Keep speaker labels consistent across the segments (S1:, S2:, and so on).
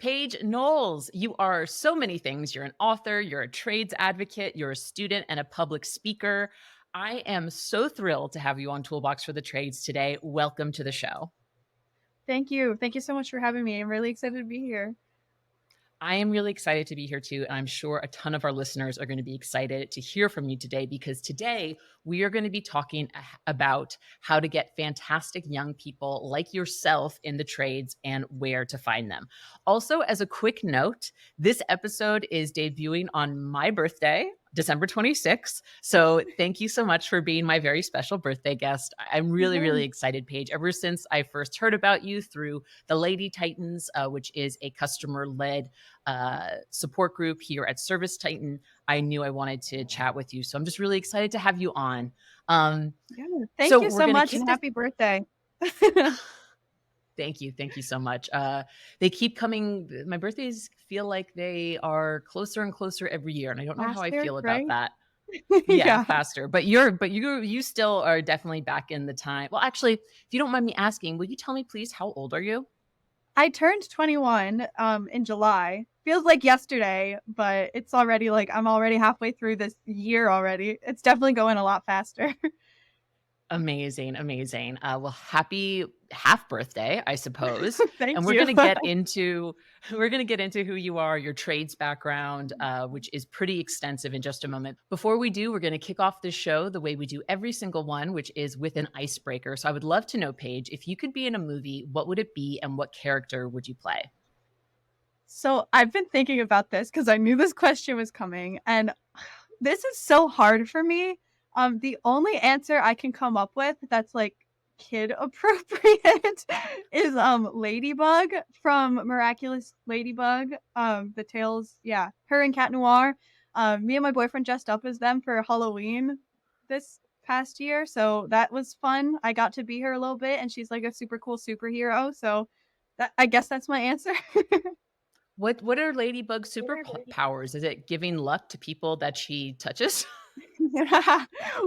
S1: Paige Knowles, you are so many things. You're an author, you're a trades advocate, you're a student, and a public speaker. I am so thrilled to have you on Toolbox for the Trades today. Welcome to the show.
S2: Thank you. Thank you so much for having me. I'm really excited to be here.
S1: I am really excited to be here too. And I'm sure a ton of our listeners are going to be excited to hear from you today because today we are going to be talking about how to get fantastic young people like yourself in the trades and where to find them. Also, as a quick note, this episode is debuting on my birthday. December 26th. So thank you so much for being my very special birthday guest. I'm really,
S2: Yeah.
S1: really excited, Paige. Ever since I first heard about you through the Lady Titans, which is a customer-led support group here at ServiceTitan, I knew I wanted to chat with you. So I'm just really excited to have you on. Um,
S2: Yeah. Thank
S1: so
S2: you
S1: we're
S2: so
S1: going to
S2: much
S1: kick
S2: and
S1: this.
S2: happy birthday.
S1: Thank you. Thank you so much. They keep coming. My birthdays feel like they are closer and closer every year. And I don't know how I
S2: Faster,
S1: feel about
S2: right?
S1: that. Yeah,
S2: Yeah.
S1: faster. But you still are definitely back in the time. Well, actually, if you don't mind me asking, will you tell me please how old are you?
S2: I turned 21 in July. Feels like yesterday, but it's already like I'm already halfway through this year already. It's definitely going a lot faster.
S1: Amazing, amazing. Well, happy half birthday, I suppose. And
S2: Thank
S1: we're
S2: you.
S1: gonna get into we're gonna get into who you are, your trades background, which is pretty extensive in just a moment. Before we do, we're gonna kick off the show the way we do every single one, which is with an icebreaker. So I would love to know, Paige, if you could be in a movie, what would it be and what character would you play?
S2: So I've been thinking about this because I knew this question was coming, and this is so hard for me. The only answer I can come up with that's like kid appropriate is Ladybug from Miraculous Ladybug. The Tales, yeah, her and Cat Noir. Me and my boyfriend dressed up as them for Halloween this past year, so that was fun. I got to be her a little bit, and she's like a super cool superhero. So that I guess that's my answer.
S1: What are Ladybug's superpowers? Is it giving luck to people that she touches?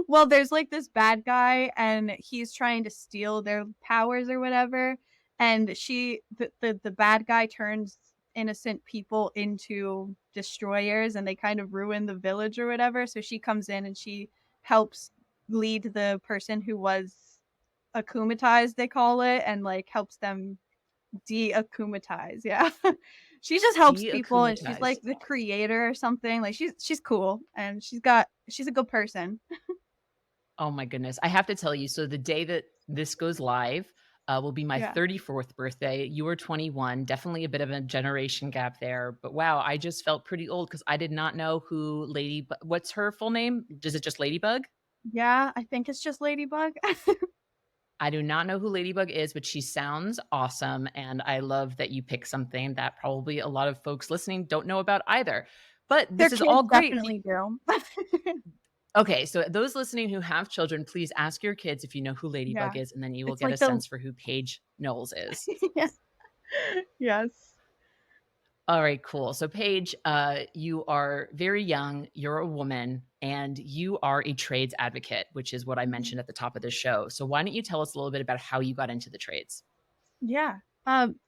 S2: Well, there's like this bad guy and he's trying to steal their powers or whatever. And the bad guy turns innocent people into destroyers and they kind of ruin the village or whatever. So she comes in and she helps lead the person who was akumatized, they call it, and like helps them de-akumatize. Yeah. She just helps people and she's like
S1: De-akumatized.
S2: the creator or something. Like she's cool and she's a good person.
S1: Oh my goodness. I have to tell you, so the day that this goes live, will be my
S2: Yeah.
S1: 34th birthday. You were 21, definitely a bit of a generation gap there. But wow, I just felt pretty old because I did not know who what's her full name? Is it just Ladybug?
S2: Yeah, I think it's just Ladybug.
S1: I do not know who Ladybug is, but she sounds awesome. And I love that you pick something that probably a lot of folks listening don't know about either. But
S2: Their
S1: this is
S2: kids
S1: all great.
S2: definitely do.
S1: Okay, so those listening who have children, please ask your kids if you know who Ladybug
S2: Yeah.
S1: is, and then you will
S2: It's
S1: get a
S2: like the
S1: sense for who Paige Knowles is.
S2: yeah. Yes.
S1: All right, cool. So, Paige, you are very young, you're a woman, and you are a trades advocate, which is what I mentioned at the top of the show. So, why don't you tell us a little bit about how you got into the trades?
S2: Yeah.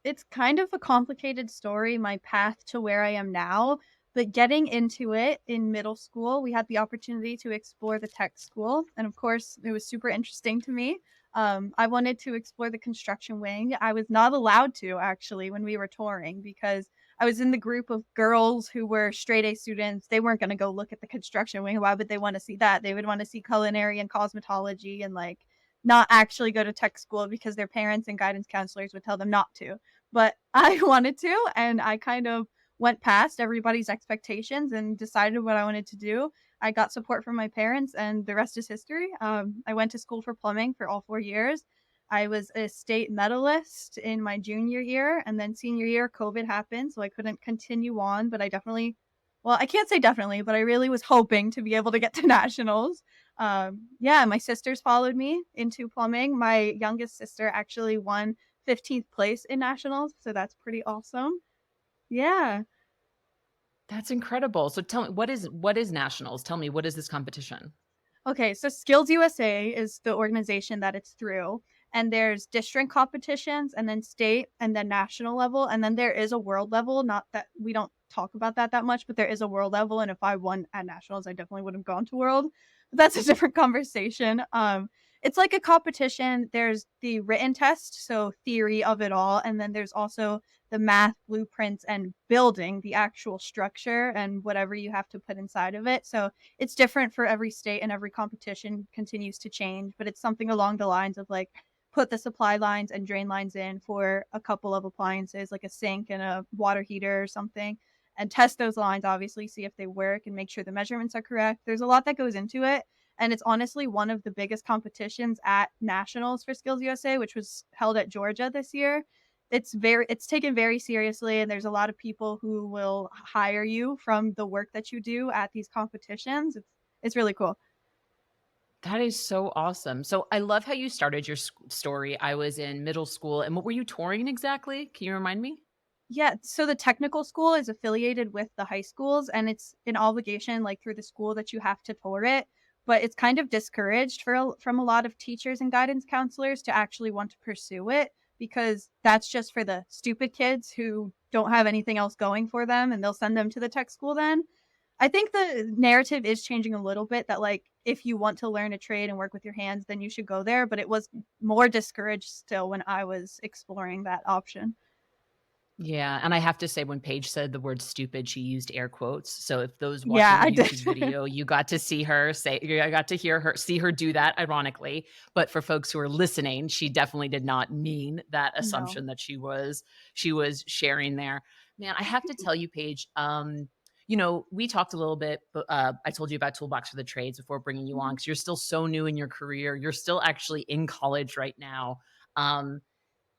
S2: It's kind of a complicated story, my path to where I am now, but getting into it in middle school, we had the opportunity to explore the tech school. And of course, it was super interesting to me. I wanted to explore the construction wing. I was not allowed to actually when we were touring because I was in the group of girls who were straight A students. They weren't going to go look at the construction wing. Why would they want to see that? They would want to see culinary and cosmetology and like not actually go to tech school because their parents and guidance counselors would tell them not to. But I wanted to, and I kind of went past everybody's expectations and decided what I wanted to do. I got support from my parents, and the rest is history. I went to school for plumbing for all 4 years. I was a state medalist in my junior year, and then senior year, COVID happened, so I couldn't continue on. But I definitely, well, I can't say definitely, but I really was hoping to be able to get to nationals. Yeah, my sisters followed me into plumbing. My youngest sister actually won 15th place in nationals, so that's pretty awesome. Yeah.
S1: That's incredible. So, tell me, what is nationals? Tell me, what is this competition?
S2: Okay, so Skills USA is the organization that it's through, and there's district competitions and then state and then national level, and then there is a world level. Not that we don't talk about that much, but there is a world level, and if I won at nationals, I definitely would have gone to world. But that's a different conversation. It's like a competition. There's the written test, so theory of it all, and then there's also the math blueprints and building the actual structure and whatever you have to put inside of it. So it's different for every state and every competition continues to change, but it's something along the lines of like put the supply lines and drain lines in for a couple of appliances, like a sink and a water heater or something, and test those lines, obviously, see if they work and make sure the measurements are correct. There's a lot that goes into it. And it's honestly one of the biggest competitions at nationals for Skills USA, which was held at Georgia this year. It's taken very seriously, and there's a lot of people who will hire you from the work that you do at these competitions. It's really cool.
S1: That is so awesome. So I love how you started your story. I was in middle school, and what were you touring exactly? Can you remind me?
S2: Yeah, so the technical school is affiliated with the high schools, and it's an obligation, like, through the school that you have to tour it, but it's kind of discouraged from a lot of teachers and guidance counselors to actually want to pursue it because that's just for the stupid kids who don't have anything else going for them, and they'll send them to the tech school then. I think the narrative is changing a little bit that, like, if you want to learn a trade and work with your hands, then you should go there, but it was more discouraged still when I was exploring that option.
S1: Yeah, and I have to say when Paige said the word "stupid," she used air quotes, so if those
S2: Yeah,
S1: watching the
S2: I did.
S1: YouTube video, you got to see her say I got to hear her see her do that ironically, but for folks who are listening, she definitely did not mean that
S2: No.
S1: assumption that she was sharing there. Man, I have to tell you, Paige, we talked a little bit, but, I told you about Toolbox for the Trades before bringing you on
S2: Mhm,
S1: because 'cause you're still so new in your career, you're still actually in college right now, um,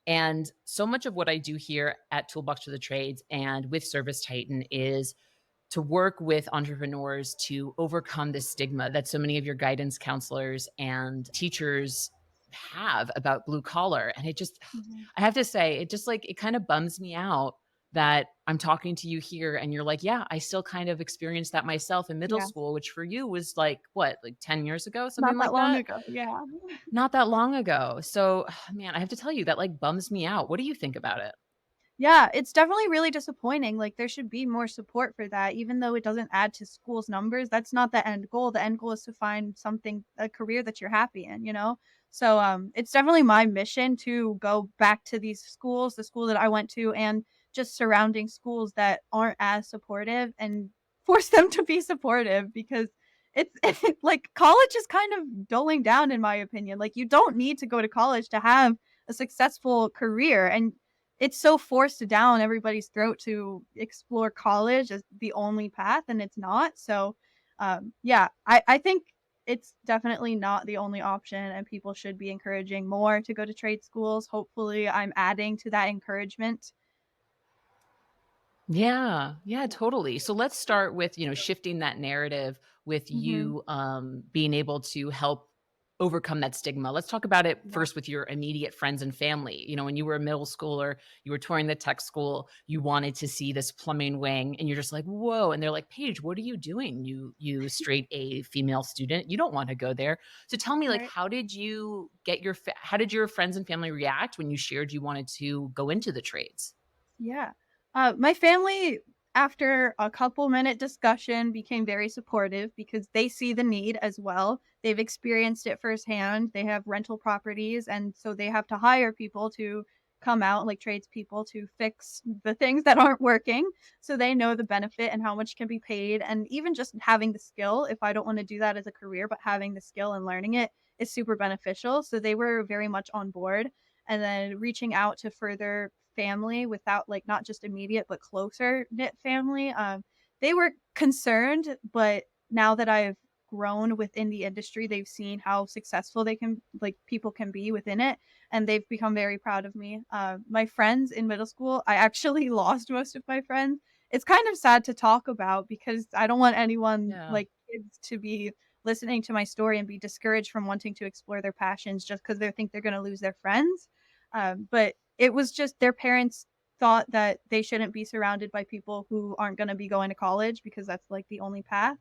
S1: and so much of what I do here at Toolbox for the Trades and with ServiceTitan is to work with entrepreneurs to overcome this stigma that so many of your guidance counselors and teachers have about blue collar. And it just,
S2: mhm.
S1: I have to say, it just like, it kind of bums me out that I'm talking to you here and you're like, yeah, I still kind of experienced that myself in middle
S2: Yeah,
S1: school, which for you was like, what, like 10 years ago, something
S2: not that
S1: like
S2: long
S1: that?
S2: ago, yeah.
S1: Not that long ago. So, man, I have to tell you that like bums me out. What do you think about it?
S2: Yeah, it's definitely really disappointing, like, there should be more support for that, even though it doesn't add to school's numbers, that's not the end goal is to find something a career that you're happy in, you know? So, it's definitely my mission to go back to these schools, the school that I went to, and just surrounding schools that aren't as supportive and force them to be supportive because it's like, college is kind of dulling down in my opinion, like, you don't need to go to college to have a successful career, and it's so forced down everybody's throat to explore college as the only path, and it's not. So, yeah, I think it's definitely not the only option, and people should be encouraging more to go to trade schools. Hopefully, I'm adding to that encouragement.
S1: Yeah, yeah, totally. So let's start with, shifting that narrative with
S2: Mhm.
S1: you being able to help overcome that stigma. Let's talk about it
S2: Yeah,
S1: first with your immediate friends and family. When you were a middle schooler, you were touring the tech school, you wanted to see this plumbing wing and you're just like, "Whoa." And they're like, "Paige, what are you doing? You straight A female student. You don't want to go there." So tell me like
S2: right.
S1: how did your friends and family react when you shared you wanted to go into the trades?
S2: Yeah. My family, after a couple minute discussion, became very supportive because they see the need as well. They've experienced it firsthand. They have rental properties, and so they have to hire people to come out, like tradespeople, to fix the things that aren't working. So they know the benefit and how much can be paid. And even just having the skill, if I don't want to do that as a career, but having the skill and learning it is super beneficial. So they were very much on board and then reaching out to further family without like not just immediate but closer knit family. They were concerned, but now that I've grown within the industry, they've seen how successful they can like people can be within it, and they've become very proud of me. My friends in middle school, I actually lost most of my friends. It's kind of sad to talk about because I don't want anyone
S1: Yeah.
S2: like kids to be listening to my story and be discouraged from wanting to explore their passions just because they think they're going to lose their friends. But it was just their parents thought that they shouldn't be surrounded by people who aren't gonna be going to college because that's, like, the only path.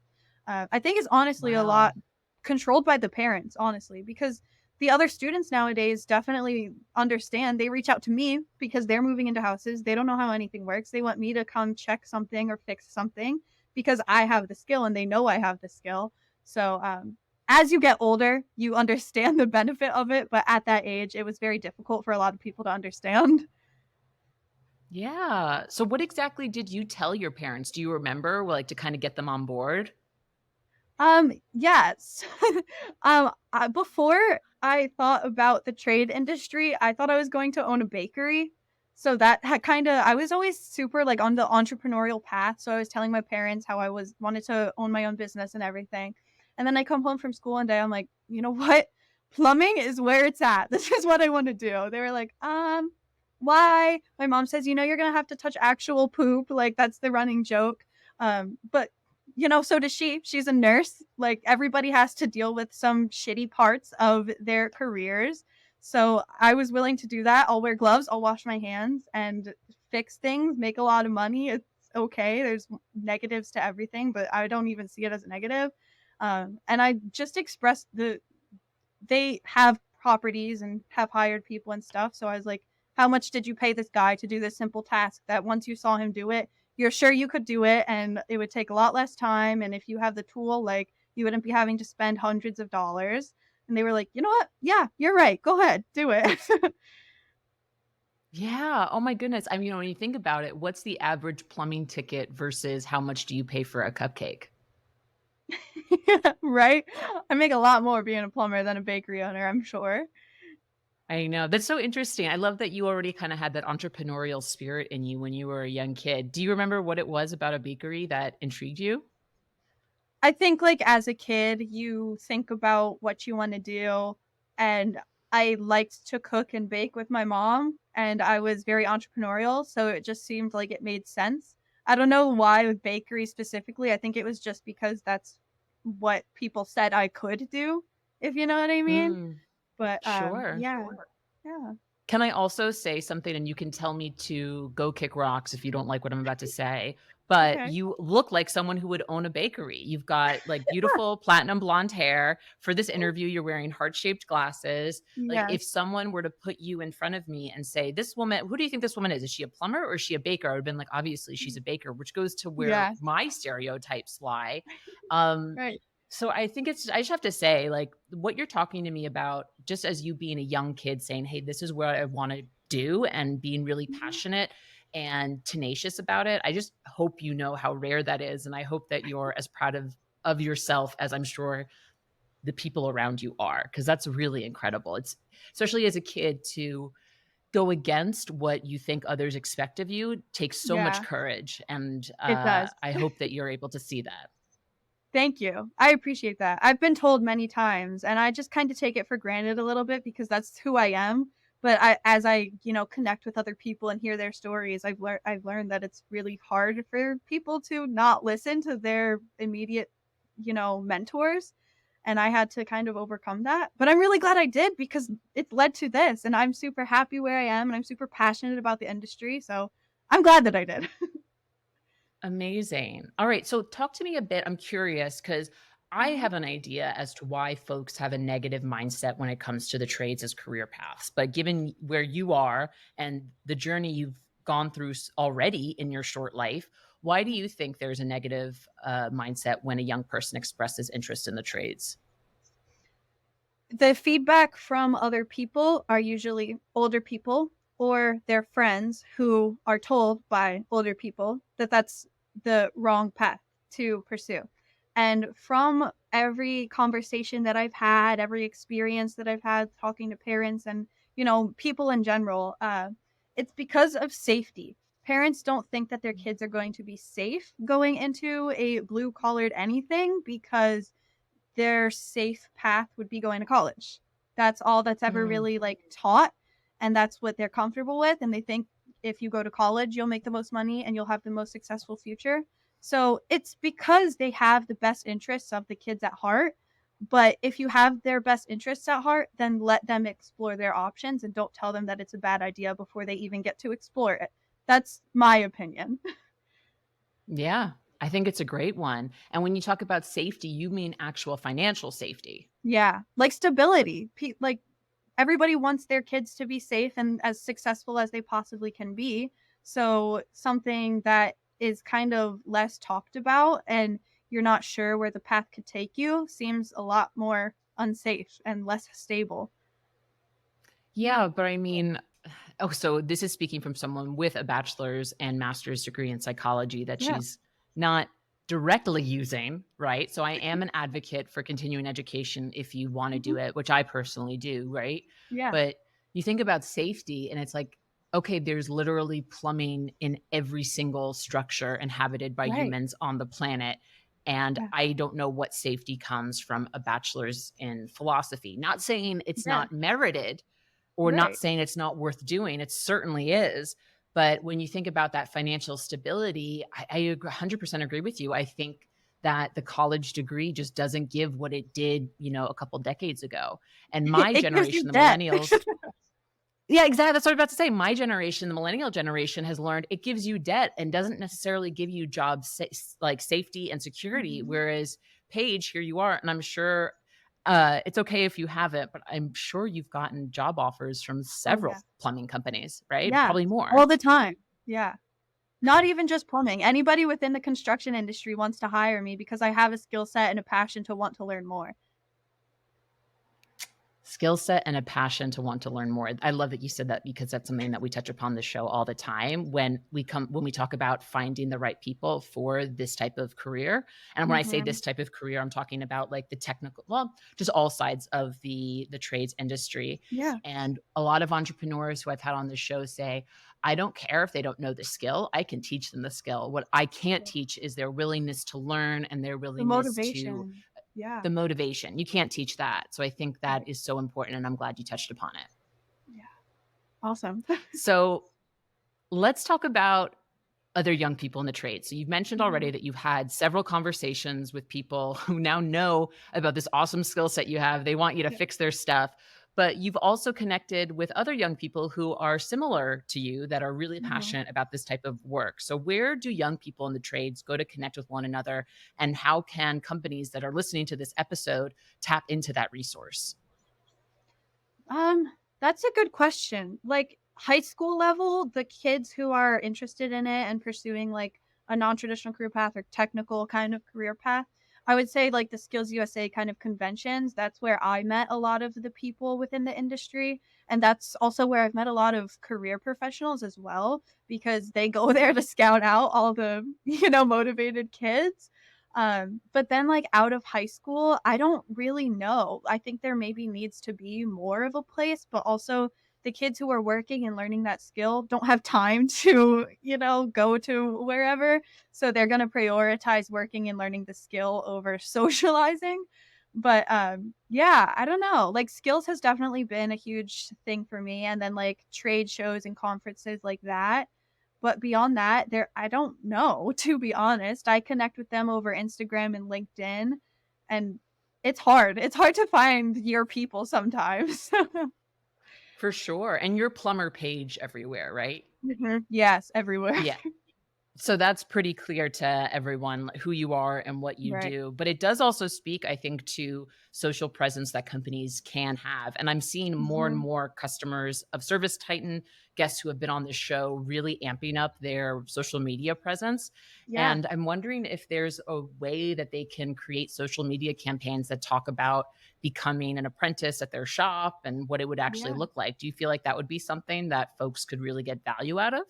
S2: I think it's honestly a lot
S1: Wow.
S2: controlled by the parents, honestly, because the other students nowadays definitely understand. They reach out to me because they're moving into houses. They don't know how anything works. They want me to come check something or fix something because I have the skill and they know I have the skill. So, as you get older, you understand the benefit of it, but at that age, it was very difficult for a lot of people to understand.
S1: Yeah. So what exactly did you tell your parents? Do you remember, like, to kinda get them on board?
S2: Yes. Before I thought about the trade industry, I thought I was going to own a bakery. So that had kinda I was always super, like, on the entrepreneurial path, so I was telling my parents how I was wanted to own my own business and everything. And then I come home from school one day, I'm like, "You know what? Plumbing is where it's at. This is what I wanna do." They were like, why?" My mom says, you're gonna have to touch actual poop," like, that's the running joke. But so does she. She's a nurse. Like, everybody has to deal with some shitty parts of their careers. So I was willing to do that. I'll wear gloves, I'll wash my hands and fix things, make a lot of money. It's okay. There's negatives to everything, but I don't even see it as a negative. And I just expressed they have properties and have hired people and stuff. So I was like, how much did you pay this guy to do this simple task that once you saw him do it, you're sure you could do it and it would take a lot less time. And if you have the tool, like you wouldn't be having to spend hundreds of dollars. And they were like, you know what? Yeah, you're right. Go ahead, do it.
S1: Yeah. Oh my goodness. I mean, when you think about it, what's the average plumbing ticket versus how much do you pay for a cupcake?
S2: Right? I make a lot more being a plumber than a bakery owner, I'm sure.
S1: I know. That's so interesting. I love that you already kinda had that entrepreneurial spirit in you when you were a young kid. Do you remember what it was about a bakery that intrigued you?
S2: I think, like, as a kid, you think about what you wanna do, and I liked to cook and bake with my mom, and I was very entrepreneurial, so it just seemed like it made sense. I don't know why with bakery specifically, I think it was just because that's what people said I could do, if you know what I mean?
S1: Mm,
S2: But,
S1: sure.
S2: yeah. Yeah.
S1: Can I also say something, and you can tell me to go kick rocks if you don't like what I'm about to say, but
S2: Okay.
S1: you look like someone who would own a bakery. You've got, like, beautiful platinum blonde hair. For this interview, you're wearing heart-shaped glasses. Like, if
S2: Yes.
S1: someone were to put you in front of me and say, "This woman, who do you think this woman is? Is she a plumber or is she a baker?" I would've been like, "Obviously, she's a baker," which goes to where
S2: Yeah.
S1: my stereotypes lie. Um,
S2: Right.
S1: so I think I just have to say, like, what you're talking to me about, just as you being a young kid saying, "Hey, this is what I wanna do," and being really
S2: Mhm.
S1: passionate and tenacious about it. I just hope you know how rare that is, and I hope that you're as proud of yourself as I'm sure the people around you are, because that's really incredible. It's especially as a kid to go against what you think others expect of you takes so much
S2: Yeah,
S1: courage, and,
S2: it does.
S1: I hope that you're able to see that.
S2: Thank you. I appreciate that. I've been told many times, and I just kinda take it for granted a little bit because that's who I am, but as I, connect with other people and hear their stories, I've learned that it's really hard for people to not listen to their immediate, mentors, and I had to kind of overcome that, but I'm really glad I did because it led to this, and I'm super happy where I am, and I'm super passionate about the industry, so I'm glad that I did.
S1: Amazing. All right, so talk to me a bit. I'm curious because I
S2: Mhm.
S1: have an idea as to why folks have a negative mindset when it comes to the trades as career paths. But given where you are and the journey you've gone through already in your short life, why do you think there's a negative mindset when a young person expresses interest in the trades?
S2: The feedback from other people are usually older people or their friends who are told by older people that that's the wrong path to pursue. And from every conversation that I've had, every experience that I've had talking to parents and, people in general, it's because of safety. Parents don't think that their kids are going to be safe going into a blue collared anything because their safe path would be going to college. That's all that's ever
S1: Mm,
S2: really, like, taught, and that's what they're comfortable with, and they think if you go to college, you'll make the most money and you'll have the most successful future. So, it's because they have the best interests of the kids at heart, but if you have their best interests at heart, then let them explore their options and don't tell them that it's a bad idea before they even get to explore it. That's my opinion.
S1: yeah. I think it's a great one. And when you talk about safety, you mean actual financial safety.
S2: Yeah, like stability. Like everybody wants their kids to be safe and as successful as they possibly can be. So something that is kind of less talked about and you're not sure where the path could take you seems a lot more unsafe and less stable.
S1: Yeah, but I mean, oh, so this is speaking from someone with a bachelor's and master's degree in psychology that
S2: Yeah.
S1: she's not directly using, right? So I am an advocate for continuing education if you want to do
S2: Mhm.
S1: it, which I personally do, right?
S2: Yeah.
S1: But you think about safety and it's like, okay, there's literally plumbing in every single structure inhabited by
S2: Right.
S1: humans on the planet. And
S2: Yeah.
S1: I don't know what safety comes from a bachelor's in philosophy. Not saying it's
S2: Yeah.
S1: not merited, or not
S2: Right.
S1: saying it's not worth doing, it certainly is. But when you think about that financial stability, I 100% agree with you. I think that the college degree just doesn't give what it did, a couple decades ago. And my
S2: It gives you
S1: generation, the
S2: debt.
S1: millennials, yeah, exactly. That's what I was about to say. My generation, the millennial generation, has learned it gives you debt and doesn't necessarily give you job like safety and security.
S2: Mhm.
S1: Whereas Paige, here you are, and I'm sure it's okay if you haven't, but I'm sure you've gotten job offers from
S2: Oh,
S1: several
S2: yeah.
S1: plumbing companies, right?
S2: Yeah.
S1: Probably more.
S2: All the time. Yeah. Not even just plumbing. Anybody within the construction industry wants to hire me because I have a skill set and a passion to want to learn more.
S1: Skill set and a passion to want to learn more. I love that you said that because that's something that we touch upon the show all the time when we talk about finding the right people for this type of career. And when I say
S2: Mhm.
S1: this type of career, I'm talking about like the technical, well, just all sides of the trades industry.
S2: Yeah.
S1: And a lot of entrepreneurs who I've had on the show say, I don't care if they don't know the skill. I can teach them the skill. What I can't
S2: Yeah.
S1: teach is their willingness to learn and their
S2: The
S1: willingness to
S2: motivation. Yeah.
S1: the motivation. You can't teach that. So I think that
S2: Right.
S1: is so important, and I'm glad you touched upon it.
S2: Yeah. Awesome.
S1: So let's talk about other young people in the trade. So you've mentioned already
S2: Mhm.
S1: that you've had several conversations with people who now know about this awesome skill set you have. They want you to
S2: Yeah.
S1: fix their stuff. But you've also connected with other young people who are similar to you that are really
S2: Mhm.
S1: passionate about this type of work. So, where do young people in the trades go to connect with one another? And how can companies that are listening to this episode tap into that resource?
S2: Um, that's a good question. Like high school level, the kids who are interested in it and pursuing like a non-traditional career path or technical kind of career path, I would say like the Skills USA kind of conventions, that's where I met a lot of the people within the industry. And that's also where I've met a lot of career professionals as well, because they go there to scout out all the, motivated kids. But then like out of high school, I don't really know. I think there maybe needs to be more of a place, but also the kids who are working and learning that skill don't have time to, go to wherever. So they're going to prioritize working and learning the skill over socializing. But yeah, I don't know. Like skills has definitely been a huge thing for me, and then like trade shows and conferences like that, but beyond that, there I don't know, to be honest. I connect with them over Instagram and LinkedIn, and it's hard. It's hard to find your people sometimes.
S1: For sure. And you're Plumber Page everywhere, right?
S2: Mhm. Yes, everywhere.
S1: Yeah. So that's pretty clear to everyone who you are and what you
S2: Right.
S1: do. But it does also speak, I think, to social presence that companies can have. And I'm seeing more and
S2: Mhm.
S1: more customers of ServiceTitan, guests who have been on the show, really amping up their social media presence.
S2: Yeah.
S1: And I'm wondering if there's a way that they can create social media campaigns that talk about becoming an apprentice at their shop and what it would actually
S2: Yeah.
S1: look like. Do you feel like that would be something that folks could really get value out of?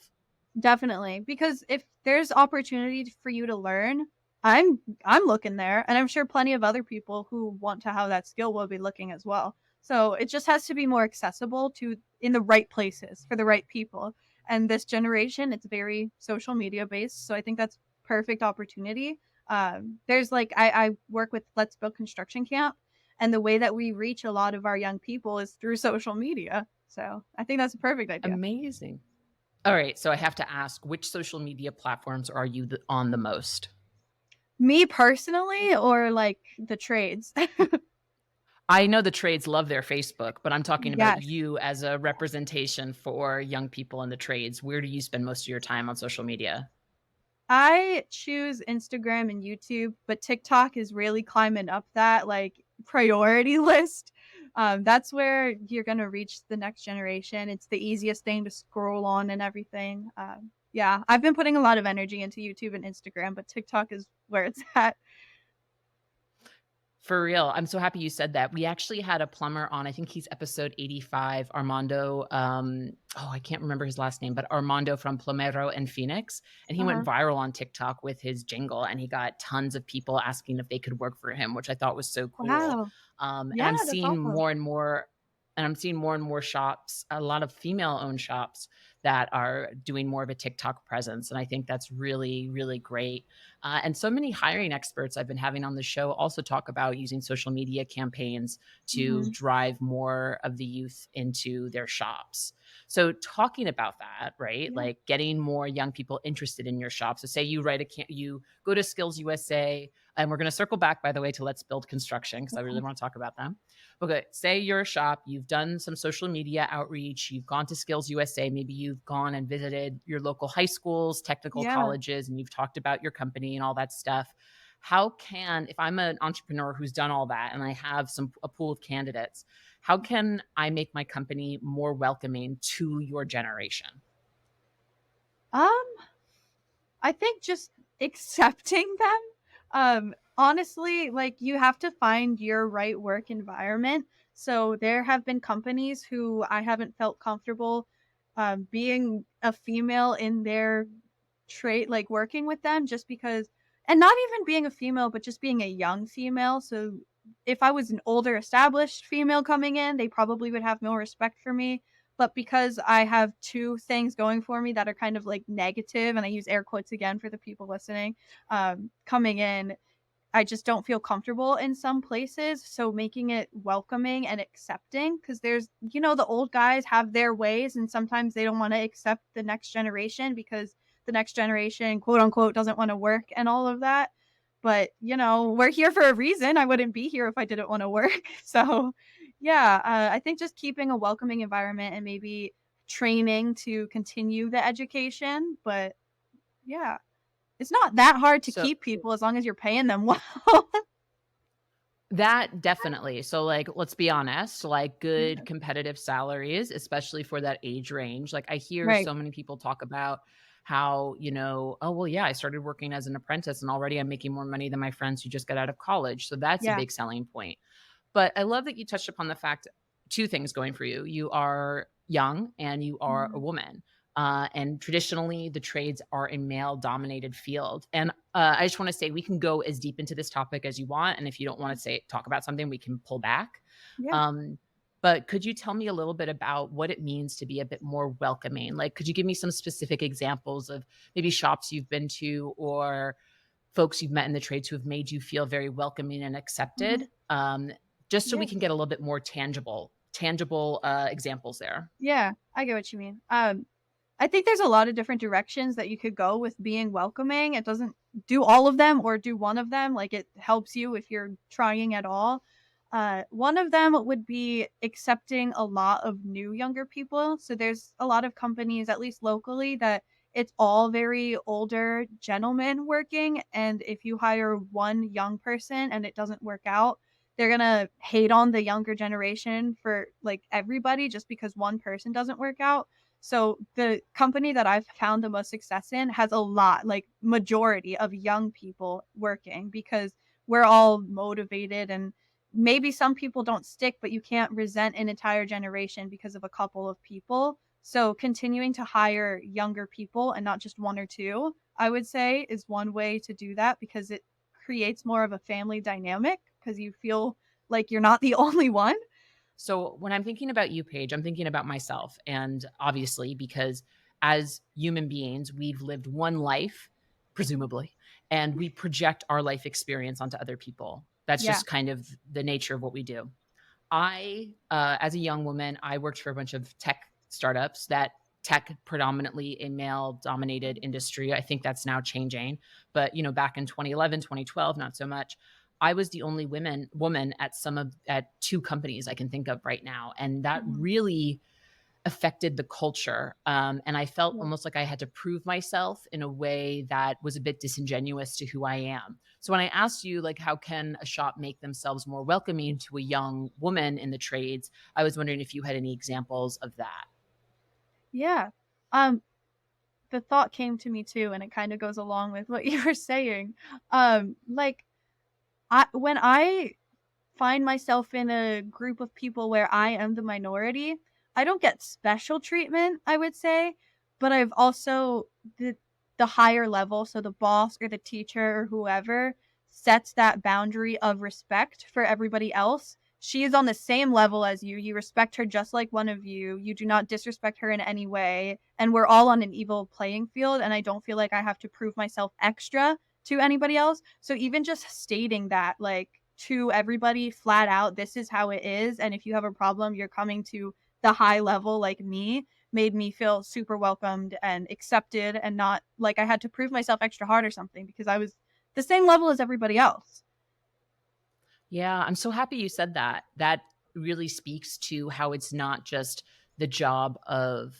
S2: Definitely, because if there's opportunity for you to learn, I'm looking there, and I'm sure plenty of other people who want to have that skill will be looking as well. So it just has to be more accessible to in the right places for the right people. And this generation, it's very social media based, so I think that's perfect opportunity. There's like I work with Let's Build Construction Camp, and the way that we reach a lot of our young people is through social media. So I think that's a perfect idea.
S1: Amazing. All right, so I have to ask, which social media platforms are you on the most?
S2: Me personally or, like, the trades?
S1: I know the trades love their Facebook, but I'm talking about
S2: Yes.
S1: you as a representation for young people in the trades. Where do you spend most of your time on social media?
S2: I choose Instagram and YouTube, but TikTok is really climbing up that, like, priority list. That's where you're gonna reach the next generation. It's the easiest thing to scroll on and everything. Yeah, I've been putting a lot of energy into YouTube and Instagram, but TikTok is where it's at.
S1: For real. I'm so happy you said that. We actually had a plumber on, I think he's episode 85, Armando, I can't remember his last name, but Armando from Plomero and Phoenix, and he went
S2: Uh-huh.
S1: viral on TikTok with his jingle, and he got tons of people asking if they could work for him, which I thought was so cool.
S2: Wow.
S1: And
S2: Yeah,
S1: I'm
S2: that's
S1: seeing
S2: awesome.
S1: more and more shops, a lot of female-owned shops that are doing more of a TikTok presence, and I think that's really, really great. And so many hiring experts I've been having on the show also talk about using social media campaigns to
S2: Mhm.
S1: drive more of the youth into their shops. So, talking about that, right?
S2: Yeah.
S1: Like getting more young people interested in your shop. So, say you you go to Skills USA, and we're going to circle back, by the way, to Let's Build Construction because I really
S2: Okay.
S1: want to talk about them. Okay, say you're a shop, you've done some social media outreach, you've gone to Skills USA, maybe you've gone and visited your local high schools, technical
S2: Yeah.
S1: colleges, and you've talked about your company and all that stuff. How can, if I'm an entrepreneur who's done all that and I have a pool of candidates, how can I make my company more welcoming to your generation?
S2: Um I think just accepting them. Honestly, like you have to find your right work environment. So there have been companies who I haven't felt comfortable being a female in their trait, like working with them just because, and not even being a female, but just being a young female. So if I was an older established female coming in, they probably would have more respect for me, but because I have 2 things going for me that are kind of, like, negative, and I use air quotes again for the people listening, coming in, I just don't feel comfortable in some places, so making it welcoming and accepting, because the old guys have their ways, and sometimes they don't wanna accept the next generation because the next generation, quote, unquote, "doesn't wanna work" and all of that, but, we're here for a reason, I wouldn't be here if I didn't wanna work, so, yeah, I think just keeping a welcoming environment and maybe training to continue the education, but yeah. It's not that hard to
S1: So,
S2: keep people as long as you're paying them well.
S1: that definitely. So, like, let's be honest, like, good
S2: Yeah.
S1: competitive salaries, especially for that age range. Like, I hear
S2: Right.
S1: so many people talk about how, "Oh, well, yeah, I started working as an apprentice and already I'm making more money than my friends who just got out of college." So that's a
S2: Yeah.
S1: big selling point. But I love that you touched upon the fact 2 things going for you. You are young and you are a
S2: Mhm.
S1: woman. And traditionally, the trades are a male dominated field. And I just want to say we can go as deep into this topic as you want. And if you don't want to talk about something, we can pull back.
S2: Yeah.
S1: Um, but could you tell me a little bit about what it means to be a bit more welcoming? Like, could you give me some specific examples of maybe shops you've been to or folks you've met in the trades who have made you feel very welcoming and
S2: Mhm.
S1: accepted? Just so we
S2: Yeah.
S1: can get a little bit more tangible examples there.
S2: Yeah. I get what you mean. I think there's a lot of different directions that you could go with being welcoming. It doesn't do all of them or do one of them. Like it helps you if you're trying at all. One of them would be accepting a lot of new younger people. So there's a lot of companies, at least locally, that it's all very older gentlemen working. And if you hire one young person and it doesn't work out, they're gonna hate on the younger generation for like everybody just because one person doesn't work out. So the company that I've found the most success in has a lot, like majority of young people working because we're all motivated, and maybe some people don't stick, but you can't resent an entire generation because of a couple of people. So continuing to hire younger people and not just one or two, I would say is one way to do that because it creates more of a family dynamic because you feel like you're not the only one.
S1: So when I'm thinking about you, Paige, I'm thinking about myself. And obviously, because as human beings, we've lived one life, presumably, and we project our life experience onto other people. That's
S2: Yeah.
S1: just kind of the nature of what we do. As a young woman, I worked for a bunch of tech startups that tech predominantly a male dominated industry. I think that's now changing. But, back in 2011, 2012, not so much. I was the only woman at 2 companies I can think of right now. And that
S2: Mhm.
S1: really affected the culture. And I felt
S2: Yeah.
S1: almost like I had to prove myself in a way that was a bit disingenuous to who I am. So when I asked you, like, how can a shop make themselves more welcoming to a young woman in the trades, I was wondering if you had any examples of that.
S2: Yeah. Um, the thought came to me too, and it kind of goes along with what you were saying. Like when I find myself in a group of people where I am the minority, I don't get special treatment, I would say, but I've also the higher level, so the boss or the teacher or whoever sets that boundary of respect for everybody else. She is on the same level as you. You respect her just like one of you. You do not disrespect her in any way. And we're all on an equal playing field. And I don't feel like I have to prove myself extra to anybody else. So even just stating that, like, to everybody flat out, this is how it is, and if you have a problem, you're coming to the high level like me, made me feel super welcomed and accepted and not like I had to prove myself extra hard or something because I was the same level as everybody else.
S1: Yeah, I'm so happy you said that. That really speaks to how it's not just the job of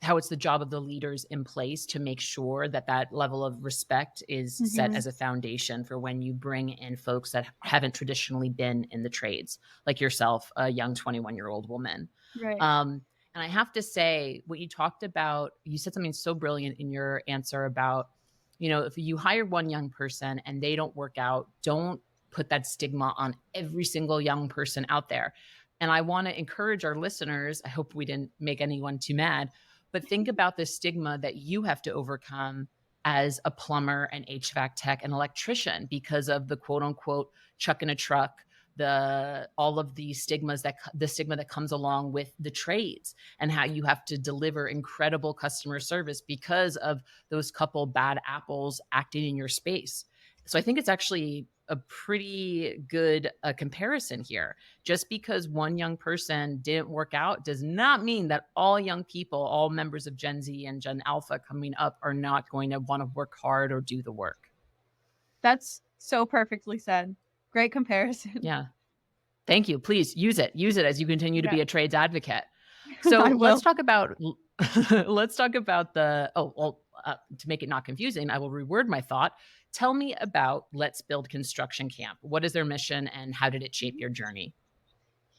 S1: how it's the job of the leaders in place to make sure that that level of respect is set
S2: Mhm.
S1: as a foundation for when you bring in folks that haven't traditionally been in the trades, like yourself, a young 21-year-old woman.
S2: Right.
S1: And I have to say, what you talked about, you said something so brilliant in your answer about, if you hire one young person and they don't work out, don't put that stigma on every single young person out there. And I want to encourage our listeners, I hope we didn't make anyone too mad, but think about the stigma that you have to overcome as a plumber, an HVAC tech, an electrician because of the quote unquote chuck in a truck, the all of the stigma that comes along with the trades and how you have to deliver incredible customer service because of those couple bad apples acting in your space. So I think it's actually a pretty good comparison here. Just because one young person didn't work out does not mean that all young people, all members of Gen Z and Gen Alpha coming up are not going to want to work hard or do the work.
S2: That's so perfectly said. Great comparison.
S1: Yeah. Thank you. Please use it. Use it as you continue to
S2: Yeah,
S1: be a trades advocate.
S2: I
S1: So let's
S2: will.
S1: talk about let's talk about the to make it not confusing, I will reword my thought. Tell me about Let's Build Construction Camp. What is their mission and how did it shape your journey?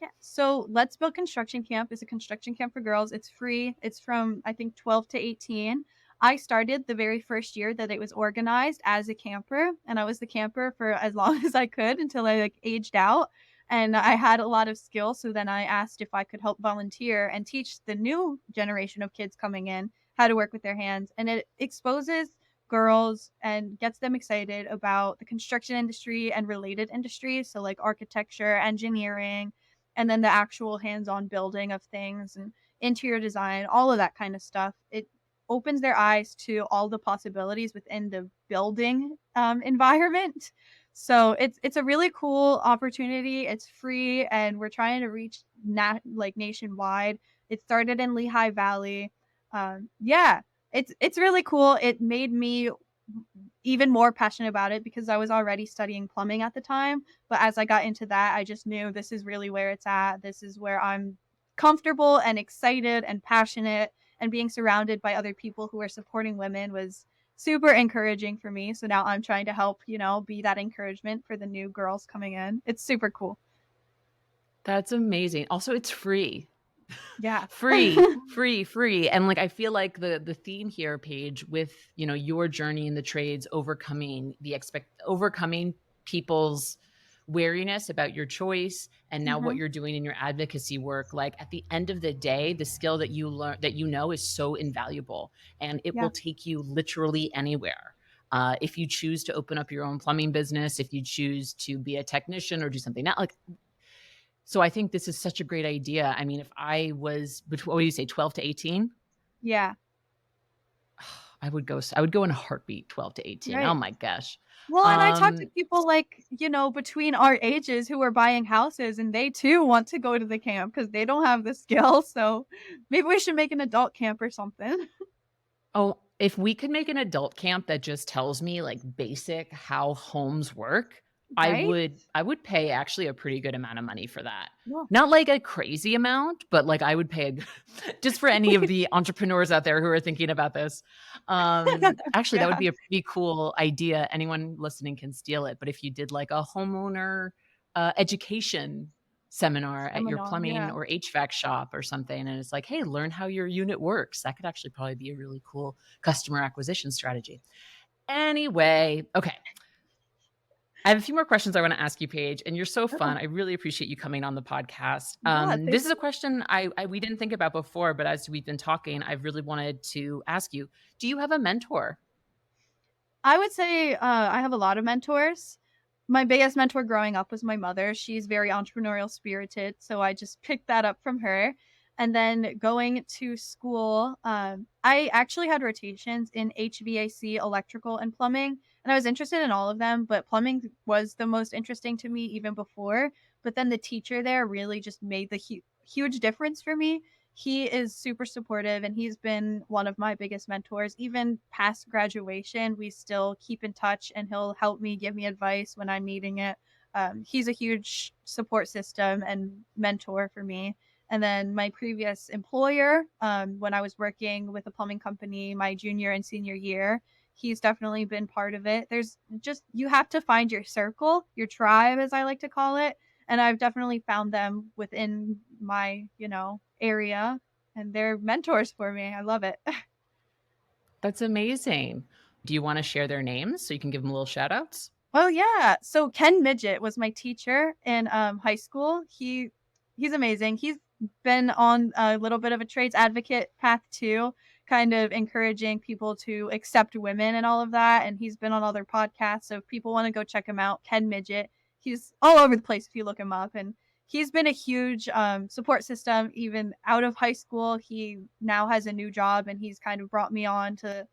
S2: Yeah. So Let's Build Construction Camp is a construction camp for girls. It's free. It's from I think 12 to 18. I started the very first year that it was organized as a camper, and I was the camper for as long as I could until I like aged out. And I had a lot of skills, so then I asked if I could help volunteer and teach the new generation of kids coming in how to work with their hands. And it exposes girls and gets them excited about the construction industry and related industries, so like architecture, engineering, and then the actual hands-on building of things and interior design, all of that kind of stuff. It opens their eyes to all the possibilities within the building environment. So it's a really cool opportunity. It's free, and we're trying to reach like nationwide. It started in Lehigh Valley. Yeah, it's really cool. It made me even more passionate about it because I was already studying plumbing at the time. But as I got into that, I just knew this is really where it's at. This is where I'm comfortable and excited and passionate. And being surrounded by other people who are supporting women was super encouraging for me. So now I'm trying to help, be that encouragement for the new girls coming in. It's super cool.
S1: That's amazing. Also, it's free.
S2: Yeah.
S1: Free, free, free. And like I feel like the theme here, Paige, with your journey in the trades, overcoming people's wariness about your choice and now what
S2: Mhm.
S1: you're doing in your advocacy work, like at the end of the day, the skill that you learn that is so invaluable and it
S2: Yeah.
S1: will take you literally anywhere. If you choose to open up your own plumbing business, if you choose to be a technician or do something that like so I think this is such a great idea. I mean, if I was between, what do you say, 12 to 18?
S2: Yeah.
S1: I would go in a heartbeat 12 to 18. Oh
S2: Right.
S1: my gosh.
S2: Well, and I talk to
S1: Um,
S2: people like, between our ages who are buying houses and they too want to go to the camp because they don't have the skill. So maybe we should make an adult camp or something.
S1: oh, if we could make an adult camp that just tells me like basic how homes work,
S2: right?
S1: I would pay actually a pretty good amount of money for that.
S2: Yeah.
S1: Not like a crazy amount, but, like, I would pay a g just for any of the entrepreneurs out there who are thinking about this. Actually, that would
S2: Yeah.
S1: be a pretty cool idea. Anyone listening can steal it, but if you did, like, a homeowner, education seminar at your
S2: Seminar,
S1: plumbing
S2: yeah.
S1: or HVAC shop or something, and it's like, "Hey, learn how your unit works." That could actually probably be a really cool customer acquisition strategy. Anyway, okay. I have a few more questions I wanna ask you, Paige, and you're so
S2: Yeah.
S1: fun. I really appreciate you coming on the podcast.
S2: Yeah,
S1: This
S2: thank
S1: is a
S2: you.
S1: question I we didn't think about before, but as we've been talking, I've really wanted to ask you, do you have a mentor?
S2: I would say, I have a lot of mentors. My biggest mentor growing up was my mother. She's very entrepreneurial spirited, so I just picked that up from her. And then going to school, I actually had rotations in HVAC, electrical, and plumbing, and I was interested in all of them, but plumbing was the most interesting to me even before. But then the teacher there really just made the huge difference for me. He is super supportive and he's been one of my biggest mentors. Even past graduation, we still keep in touch and he'll help me, give me advice when I'm needing it. He's a huge support system and mentor for me. And then my previous employer, when I was working with a plumbing company my junior and senior year, he's definitely been part of it. There's just, you have to find your circle, your tribe, as I like to call it. And I've definitely found them within my, area, and they're mentors for me. I love it.
S1: That's amazing. Do you wanna share their names so you can give them little shout outs?
S2: Oh, yeah. So Ken Midget was my teacher in, high school. He's amazing. He's been on a little bit of a trades advocate path too, kind of encouraging people to accept women and all of that, and he's been on other podcasts, so if people wanna go check him out, Ken Midget. He's all over the place if you look him up, and he's been a huge, support system even out of high school. He now has a new job, and he's kind of brought me on to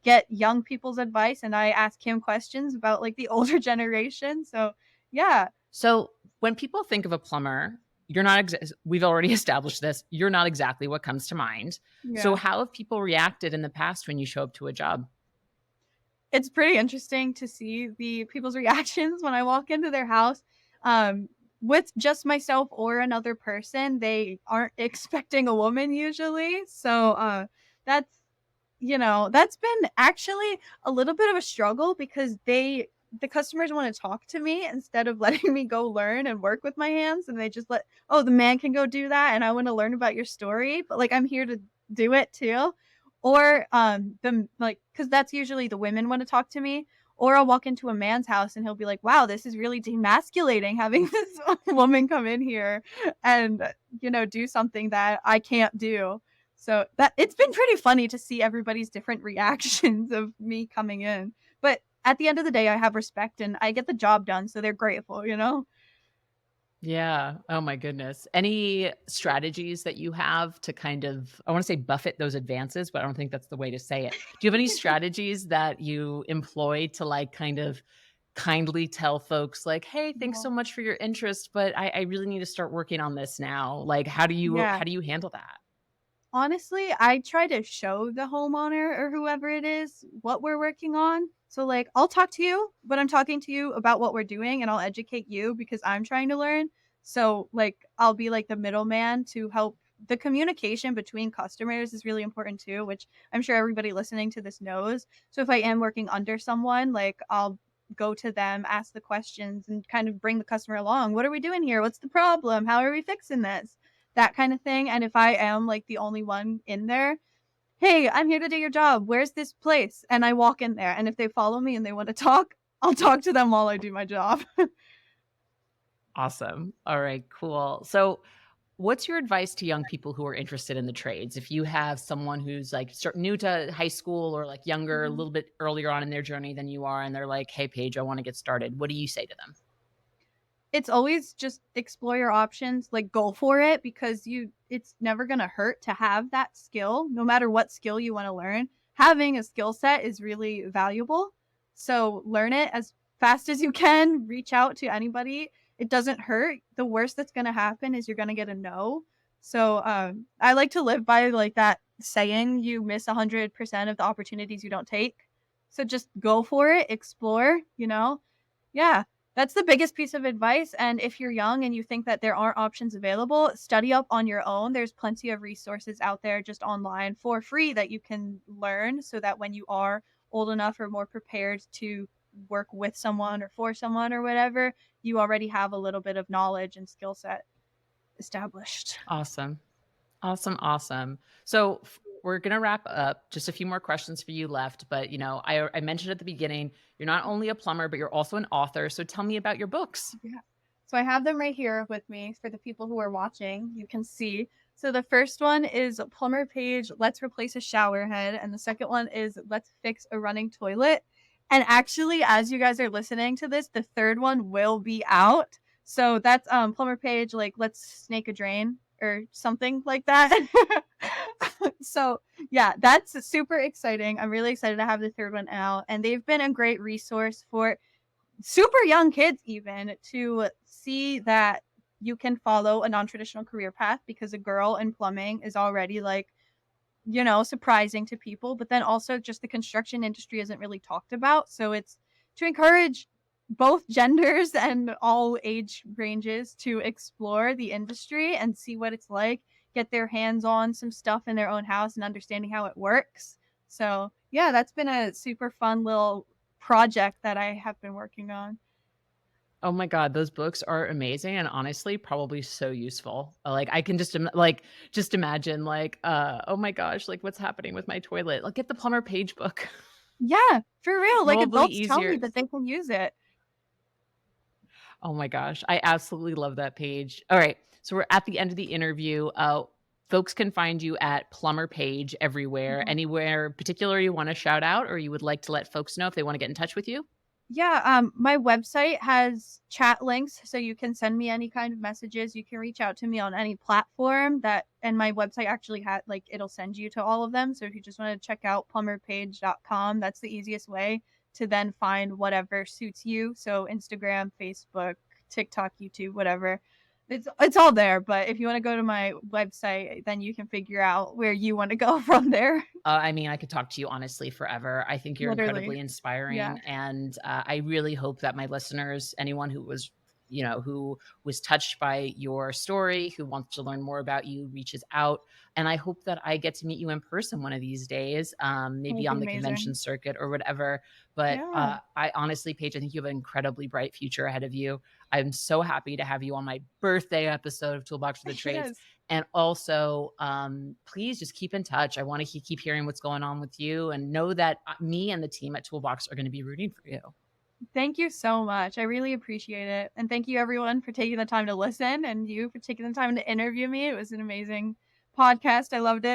S2: get young people's advice, and I ask him questions about like the older generation. So, yeah.
S1: So, when people think of a plumber, you're not we've already established this, you're not exactly what comes to mind. So,
S2: Yeah.
S1: how have people reacted in the past when you show up to a job?
S2: It's pretty interesting to see the people's reactions when I walk into their house. Um, with just myself or another person, they aren't expecting a woman usually. So, that's that's been actually a little bit of a struggle because the customers wanna talk to me instead of letting me go learn and work with my hands, and they just "Oh, the man can go do that, and I wanna learn about your story, but, like, I'm here to do it too." Or, because that's usually the women wanna talk to me, or I'll walk into a man's house and he'll be like, "Wow, this is really demasculating having this woman come in here and, do something that I can't do." So that it's been pretty funny to see everybody's different reactions of me coming in. But at the end of the day, I have respect and I get the job done, so they're grateful.
S1: Yeah. Oh my goodness. Any strategies that you have to kind of, I want to say buffet those advances, but I don't think that's the way to say it. Do you have any strategies that you employ to like kind of kindly tell folks like, "Hey, thanks
S2: Yeah.
S1: so much for your interest, but I really need to start working on this now." Like,
S2: Yeah.
S1: how do you handle that?
S2: Honestly, I try to show the homeowner or whoever it is what we're working on. So, like, I'll talk to you, but I'm talking to you about what we're doing and I'll educate you because I'm trying to learn. So, like, I'll be like the middleman to help. The communication between customers is really important too, which I'm sure everybody listening to this knows. So, if I am working under someone, like, I'll go to them, ask the questions, and kind of bring the customer along. What are we doing here? What's the problem? How are we fixing this? That kind of thing. And if I am like the only one in there, "Hey, I'm here to do your job. Where's this place?" And I walk in there, and if they follow me and they want to talk, I'll talk to them while I do my job.
S1: Awesome. All right, cool. So, what's your advice to young people who are interested in the trades? If you have someone who's like new to high school or like younger, a
S2: Mhm.
S1: little bit earlier on in their journey than you are, and they're like, "Hey, Paige, I want to get started." What do you say to them?
S2: It's always just explore your options, like, go for it because it's never gonna hurt to have that skill, no matter what skill you wanna learn. Having a skill set is really valuable, so learn it as fast as you can, reach out to anybody. It doesn't hurt. The worst that's gonna happen is you're gonna get a no. So, I like to live by, like, that saying, "You miss 100% of the opportunities you don't take." So just go for it, explore. Yeah. That's the biggest piece of advice, and if you're young and you think that there aren't options available, study up on your own. There's plenty of resources out there just online for free that you can learn so that when you are old enough or more prepared to work with someone or for someone or whatever, you already have a little bit of knowledge and skill set established.
S1: Awesome. Awesome, awesome. So we're gonna wrap up. Just a few more questions for you left, but I mentioned at the beginning, you're not only a plumber, but you're also an author. So tell me about your books.
S2: Yeah. So I have them right here with me for the people who are watching. You can see. So the first one is Plumber Page, Let's Replace a Shower Head. And the second one is Let's Fix a Running Toilet. And actually, as you guys are listening to this, the third one will be out. So that's Plumber Page, like Let's Snake a Drain or something like that. So yeah, that's super exciting. I'm really excited to have the third one out. And they've been a great resource for super young kids even to see that you can follow a non-traditional career path because a girl in plumbing is already like, surprising to people, but then also just the construction industry isn't really talked about. So it's to encourage both genders and all age ranges to explore the industry and see what it's like, get their hands on some stuff in their own house and understanding how it works. So, yeah, that's been a super fun little project that I have been working on.
S1: Oh my god, those books are amazing and honestly probably so useful. Like I can just imagine like, oh my gosh, like what's happening with my toilet? Like get the Plumber Page book.
S2: Yeah, for real, like,
S1: Probably
S2: adults tell me
S1: easier.
S2: that they can use it.
S1: Oh my gosh, I absolutely love that page. All right, so we're at the end of the interview. Folks can find you at Plumber Page everywhere.
S2: Mhm.
S1: Anywhere particular you want to shout out, or you would like to let folks know if they want to get in touch with you?
S2: Yeah, my website has chat links, so you can send me any kind of messages. You can reach out to me on any platform and my website actually had like it'll send you to all of them. So if you just want to check out plumberpage.com, that's the easiest way to then find whatever suits you. So Instagram, Facebook, TikTok, YouTube, whatever. It's all there, but if you want to go to my website, then you can figure out where you want to go from there.
S1: I mean, I could talk to you honestly forever. I think you're
S2: Literally.
S1: incredibly
S2: Yeah.
S1: inspiring, and I really hope that my listeners, anyone who was touched by your story, who wants to learn more about you, reaches out. And I hope that I get to meet you in person one of these days,
S2: That
S1: maybe
S2: would be
S1: on the convention
S2: amazing.
S1: circuit or whatever. But
S2: Yeah.
S1: I honestly, Paige, I think you have an incredibly bright future ahead of you. I'm so happy to have you on my birthday episode of Toolbox for the Trades.
S2: Yes.
S1: And also, please just keep in touch. I want to keep hearing what's going on with you and know that me and the team at Toolbox are going to be rooting for you.
S2: Thank you so much. I really appreciate it. And thank you everyone for taking the time to listen and you for taking the time to interview me. It was an amazing podcast. I loved it.